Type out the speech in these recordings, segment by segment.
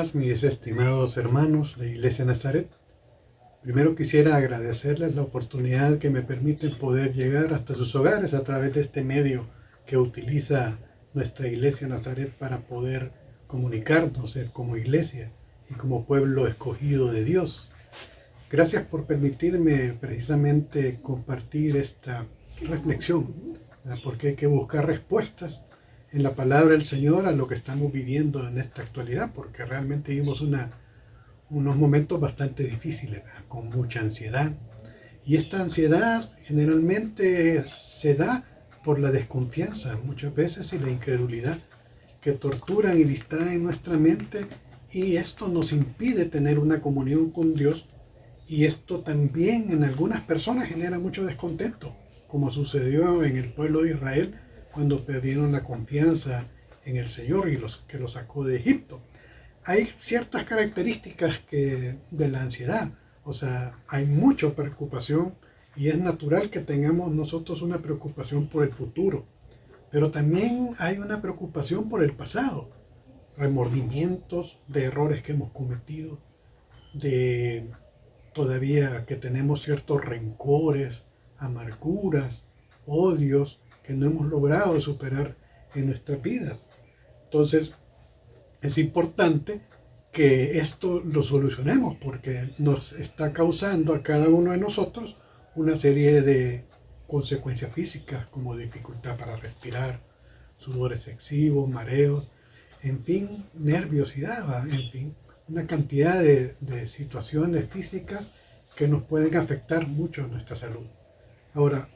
buenas, mis estimados hermanos de Iglesia Nazaret. Primero quisiera agradecerles la oportunidad que me permiten poder llegar hasta sus hogares a través de este medio que utiliza nuestra Iglesia Nazaret para poder comunicarnos como iglesia y como pueblo escogido de Dios. Gracias por permitirme precisamente compartir esta reflexión, porque hay que buscar respuestas en la palabra del Señor a lo que estamos viviendo en esta actualidad, porque realmente vivimos unos momentos bastante difíciles, ¿verdad? Con mucha ansiedad. Y esta ansiedad generalmente se da por la desconfianza, muchas veces, y la incredulidad, que torturan y distraen nuestra mente, y esto nos impide tener una comunión con Dios, y esto también en algunas personas genera mucho descontento, como sucedió en el pueblo de Israel, cuando perdieron la confianza en el Señor y que los sacó de Egipto. Hay ciertas características de la ansiedad, o sea, hay mucha preocupación y es natural que tengamos nosotros una preocupación por el futuro, pero también hay una preocupación por el pasado, remordimientos de errores que hemos cometido, de todavía que tenemos ciertos rencores, amarguras, odios que no hemos logrado superar en nuestra vida. Entonces, es importante que esto lo solucionemos porque nos está causando a cada uno de nosotros una serie de consecuencias físicas como dificultad para respirar, sudores excesivos, mareos, en fin, nerviosidad, en fin, una cantidad de situaciones físicas que nos pueden afectar mucho nuestra salud. Ahora,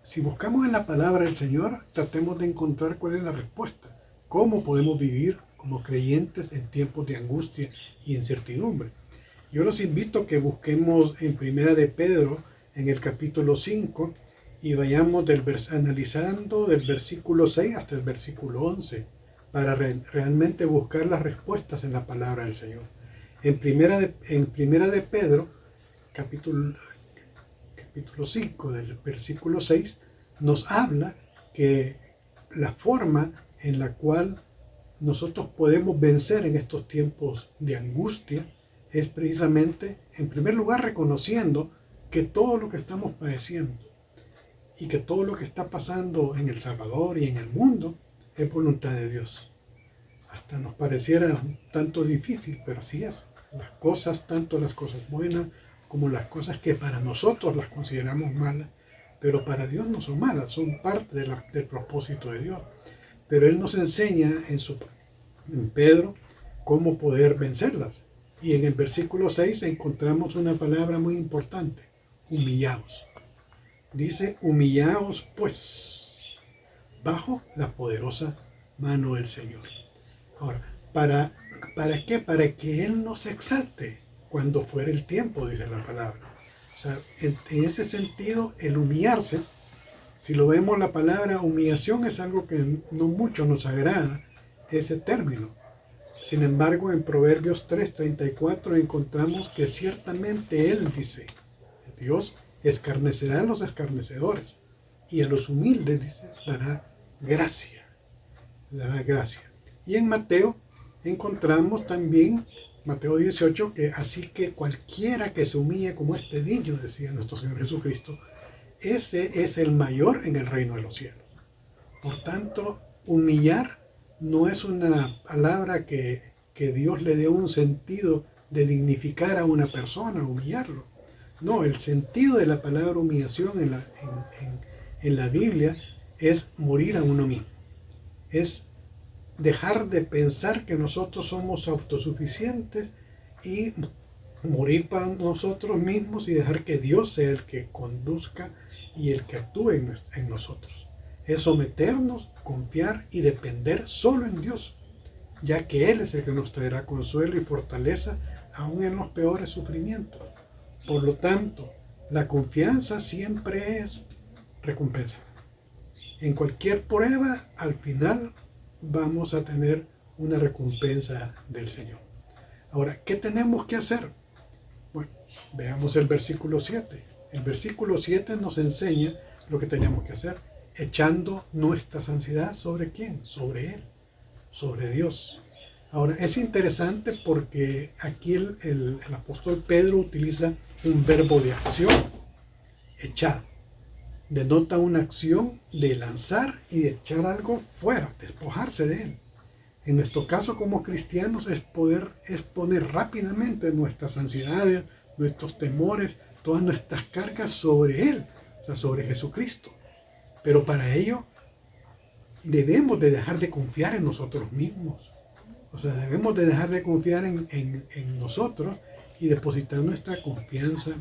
si buscamos en la palabra del Señor, tratemos de encontrar cuál es la respuesta. ¿Cómo podemos vivir como creyentes en tiempos de angustia y incertidumbre? Yo los invito a que busquemos en Primera de Pedro, en el capítulo 5, y vayamos analizando del versículo 6 hasta el versículo 11, para realmente buscar las respuestas en la palabra del Señor. En Primera de Pedro, capítulo 5, del versículo 6, nos habla que la forma en la cual nosotros podemos vencer en estos tiempos de angustia es precisamente, en primer lugar, reconociendo que todo lo que estamos padeciendo y que todo lo que está pasando en El Salvador y en el mundo es voluntad de Dios. Hasta nos pareciera un tanto difícil, pero así es. Las cosas, tanto las cosas buenas como las cosas que para nosotros las consideramos malas, pero para Dios no son malas, son parte del propósito de Dios. Pero Él nos enseña en Pedro cómo poder vencerlas. Y en el versículo 6 encontramos una palabra muy importante: humillaos. Dice: humillaos pues bajo la poderosa mano del Señor. Ahora, ¿para qué? Para que Él nos exalte cuando fuere el tiempo, dice la palabra. O sea, en ese sentido, el humillarse, si lo vemos, la palabra humillación es algo que no mucho nos agrada, ese término. Sin embargo, en Proverbios 3:34 encontramos que ciertamente Él dice: Dios escarnecerá a los escarnecedores y a los humildes, dice, dará gracia. Dará gracia. Y en Mateo encontramos también, Mateo 18, que así que cualquiera que se humille como este niño, decía nuestro Señor Jesucristo, ese es el mayor en el reino de los cielos. Por tanto, humillar no es una palabra que Dios le dé un sentido de dignificar a una persona, humillarlo. No, el sentido de la palabra humillación en la Biblia es morir a uno mismo. Es dejar de pensar que nosotros somos autosuficientes y morir para nosotros mismos y dejar que Dios sea el que conduzca y el que actúe en nosotros. Es someternos, confiar y depender solo en Dios, ya que Él es el que nos traerá consuelo y fortaleza aún en los peores sufrimientos. Por lo tanto, la confianza siempre es recompensa. En cualquier prueba, al final vamos a tener una recompensa del Señor. Ahora, ¿qué tenemos que hacer? Bueno, veamos el versículo 7. El versículo 7 nos enseña lo que tenemos que hacer, echando nuestras ansiedades ¿sobre quién? Sobre Él, sobre Dios. Ahora, es interesante porque aquí el apóstol Pedro utiliza un verbo de acción, echar. Denota una acción de lanzar y de echar algo fuera, despojarse de él. En nuestro caso como cristianos es poner rápidamente nuestras ansiedades, nuestros temores, todas nuestras cargas sobre Él, o sea, sobre Jesucristo. Pero para ello debemos de dejar de confiar en nosotros mismos. O sea, debemos de dejar de confiar en nosotros y depositar nuestra confianza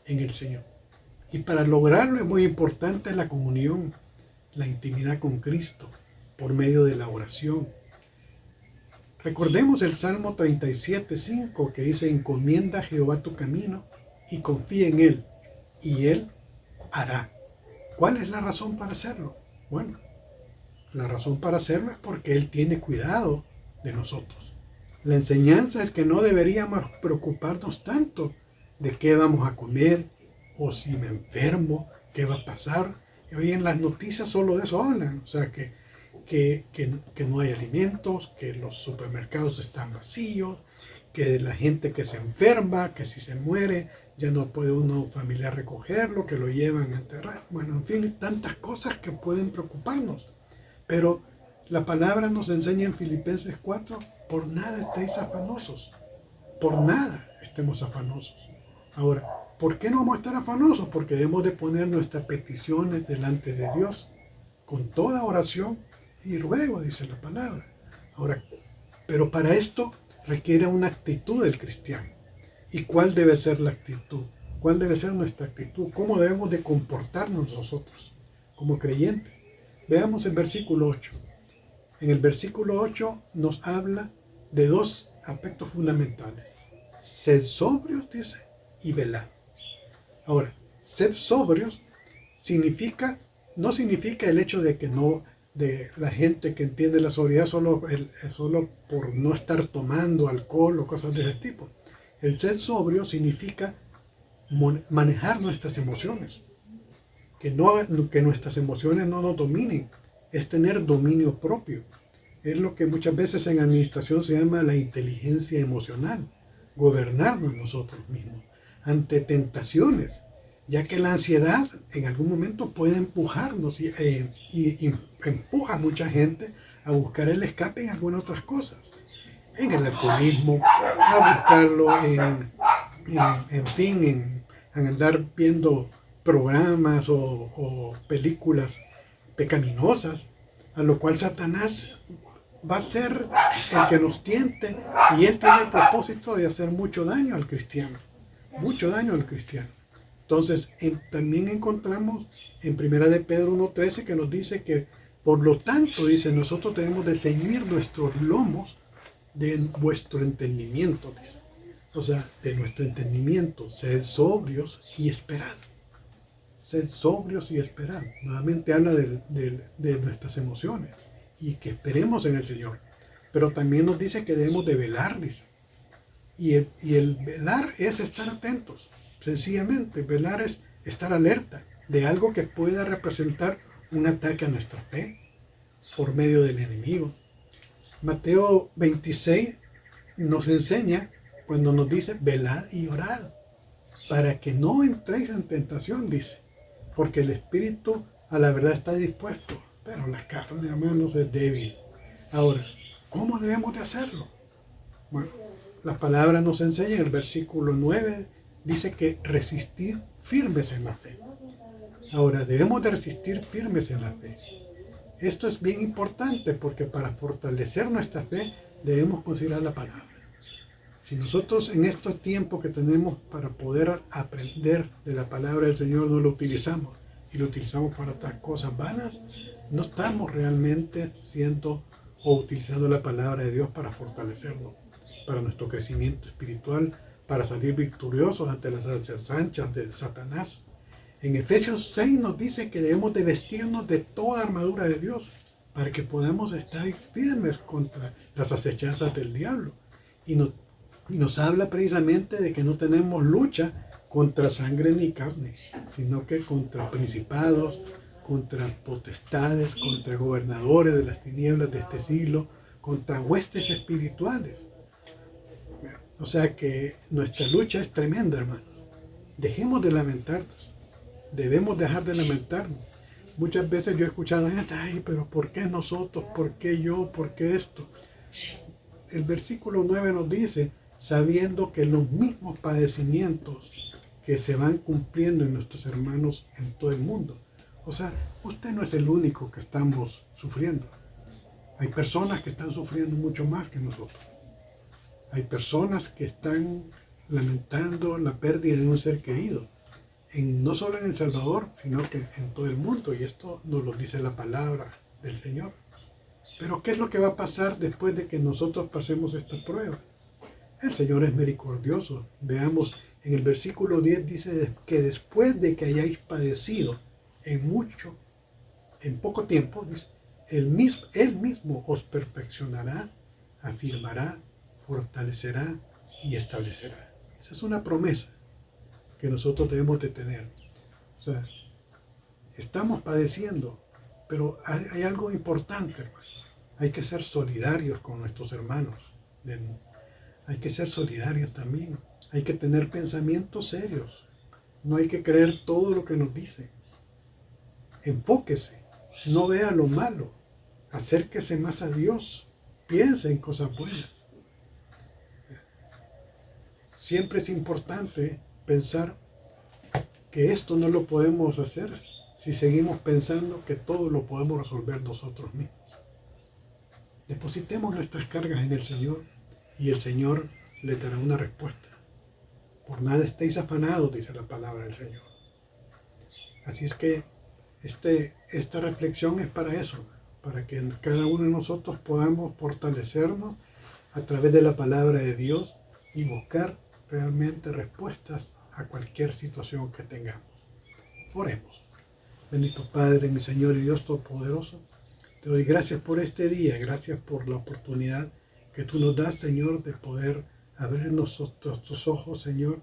en el Señor. Y para lograrlo es muy importante la comunión, la intimidad con Cristo, por medio de la oración. Recordemos el Salmo 37:5 que dice: encomienda a Jehová tu camino y confía en Él, y Él hará. ¿Cuál es la razón para hacerlo? Bueno, la razón para hacerlo es porque Él tiene cuidado de nosotros. La enseñanza es que no deberíamos preocuparnos tanto de qué vamos a comer, o si me enfermo, qué va a pasar. Y hoy en las noticias solo de eso hablan, o sea que no hay alimentos, que los supermercados están vacíos, que la gente que se enferma, que si se muere ya no puede uno familiar recogerlo, que lo llevan a enterrar. Bueno, en fin, tantas cosas que pueden preocuparnos. Pero la palabra nos enseña en Filipenses 4, por nada estéis afanosos, por nada estemos afanosos. Ahora, ¿por qué no vamos a estar afanosos? Porque debemos de poner nuestras peticiones delante de Dios con toda oración y ruego, dice la palabra. Ahora, pero para esto requiere una actitud del cristiano. ¿Y cuál debe ser la actitud? ¿Cuál debe ser nuestra actitud? ¿Cómo debemos de comportarnos nosotros como creyentes? Veamos el versículo 8. En el versículo 8 nos habla de dos aspectos fundamentales. Sed sobrios, dice, y velad. Ahora, sed sobrios no significa el hecho de que no, de la gente que entiende la sobriedad solo por no estar tomando alcohol o cosas de ese tipo. El ser sobrio significa manejar nuestras emociones, que nuestras emociones no nos dominen, es tener dominio propio. Es lo que muchas veces en administración se llama la inteligencia emocional, gobernarnos nosotros mismos ante tentaciones, ya que la ansiedad en algún momento puede empujarnos y empuja a mucha gente a buscar el escape en algunas otras cosas, en el alcoholismo, a buscarlo en andar viendo programas o películas pecaminosas, a lo cual Satanás va a ser el que nos tiente, y él tiene el propósito de hacer mucho daño al cristiano. Entonces, también encontramos en 1 de Pedro 1:13 que nos dice que, por lo tanto, dice, nosotros debemos de ceñir nuestros lomos de vuestro entendimiento, dice. O sea, de nuestro entendimiento, sed sobrios y esperad. Sed sobrios y esperad. Nuevamente habla de nuestras emociones y que esperemos en el Señor. Pero también nos dice que debemos de velar, dice. Y el velar es estar atentos. Sencillamente, velar es estar alerta de algo que pueda representar un ataque a nuestra fe por medio del enemigo. Mateo 26 nos enseña cuando nos dice velad y orad para que no entréis en tentación, dice, porque el espíritu a la verdad está dispuesto, pero la carne, hermanos, es débil. Ahora, ¿cómo debemos de hacerlo? Bueno, la palabra nos enseña en el versículo 9, dice que resistir firmes en la fe. Ahora, debemos de resistir firmes en la fe. Esto es bien importante porque para fortalecer nuestra fe debemos considerar la palabra. Si nosotros en estos tiempos que tenemos para poder aprender de la palabra del Señor no lo utilizamos y lo utilizamos para otras cosas vanas, no estamos realmente utilizando la palabra de Dios para fortalecernos, para nuestro crecimiento espiritual, para salir victoriosos ante las anchas de Satanás. En Efesios 6 nos dice que debemos de vestirnos de toda armadura de Dios para que podamos estar firmes contra las acechanzas del diablo. Y nos habla precisamente de que no tenemos lucha contra sangre ni carne, sino que contra principados, contra potestades, contra gobernadores de las tinieblas de este siglo, contra huestes espirituales. O sea que nuestra lucha es tremenda, hermanos. Dejemos de lamentarnos. Debemos dejar de lamentarnos. Muchas veces yo he escuchado a gente, ay, pero ¿por qué nosotros? ¿Por qué yo? ¿Por qué esto? El versículo 9 nos dice, sabiendo que los mismos padecimientos que se van cumpliendo en nuestros hermanos en todo el mundo. O sea, usted no es el único que estamos sufriendo. Hay personas que están sufriendo mucho más que nosotros. Hay personas que están lamentando la pérdida de un ser querido. No solo en El Salvador, sino que en todo el mundo. Y esto nos lo dice la palabra del Señor. Pero ¿qué es lo que va a pasar después de que nosotros pasemos esta prueba? El Señor es misericordioso. Veamos, en el versículo 10 dice que después de que hayáis padecido en poco tiempo, dice, Él mismo os perfeccionará, afirmará, fortalecerá y establecerá. Esa es una promesa que nosotros debemos de tener. O sea, estamos padeciendo, pero hay algo importante, hermanos. Hay que ser solidarios con nuestros hermanos. Hay que ser solidarios también. Hay que tener pensamientos serios. No hay que creer todo lo que nos dicen. Enfóquese. No vea lo malo. Acérquese más a Dios. Piense en cosas buenas. Siempre es importante pensar que esto no lo podemos hacer si seguimos pensando que todo lo podemos resolver nosotros mismos. Depositemos nuestras cargas en el Señor y el Señor le dará una respuesta. Por nada estéis afanados, dice la palabra del Señor. Así es que esta reflexión es para eso, para que cada uno de nosotros podamos fortalecernos a través de la palabra de Dios y buscar realmente respuestas a cualquier situación que tengamos. Oremos. Bendito Padre, mi Señor y Dios Todopoderoso, te doy gracias por este día, gracias por la oportunidad que tú nos das, Señor, de poder abrir nuestros ojos, Señor,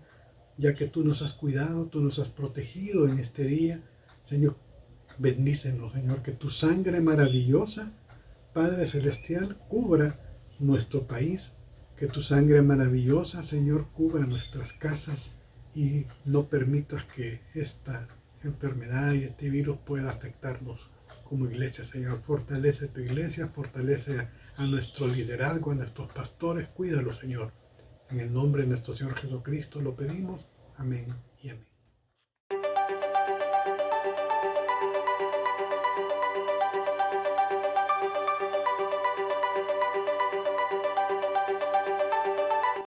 ya que tú nos has cuidado, tú nos has protegido en este día. Señor, bendícenos, Señor, que tu sangre maravillosa, Padre Celestial, cubra nuestro país, que tu sangre maravillosa, Señor, cubra nuestras casas y no permitas que esta enfermedad y este virus pueda afectarnos como iglesia, Señor. Fortalece tu iglesia, fortalece a nuestro liderazgo, a nuestros pastores, cuídalo, Señor. En el nombre de nuestro Señor Jesucristo lo pedimos. Amén y amén.